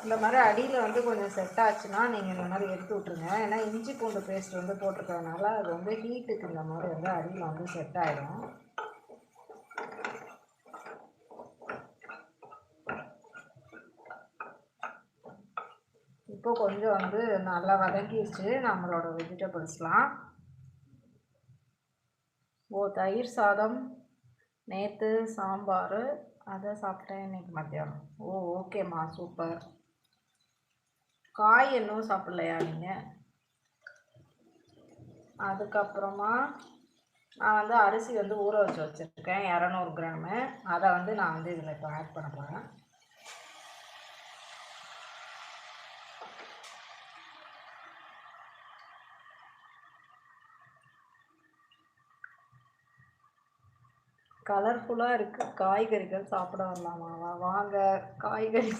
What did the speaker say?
இந்த மாதிரி அடியில் வந்து கொஞ்சம் செட் ஆச்சுன்னா நீங்கள் இந்த மாதிரி எடுத்து விட்ருங்க. ஏன்னா இஞ்சி பூண்டு பேஸ்ட் வந்து போட்டிருக்கறதுனால அது வந்து ஹீட்டுக்கு இந்த மாதிரி வந்து அடியில் வந்து செட் ஆகிடும். இப்போ கொஞ்சம் வந்து நல்லா வதங்கிடுச்சு நம்மளோட வெஜிடபிள்ஸ்லாம். தயிர் சாதம் நேற்று சாம்பார் அதை சாப்பிட்டேன் இன்னைக்கு மத்தியானம். ஓகேம்மா, சூப்பர். காய் இன்னும் சாப்பிட்லையா நீங்கள்? அதுக்கப்புறமா நான் வந்து அரிசி வந்து ஊற வச்சு வச்சுருக்கேன் 200 கிராமு. அதை வந்து நான் வந்து இதில் இப்போ ஆட் பண்ண போகிறேன். கலர்ஃபுல்லாக இருக்குது. காய்கறிகள் சாப்பிட வரலாமா? வாங்க, காய்கறி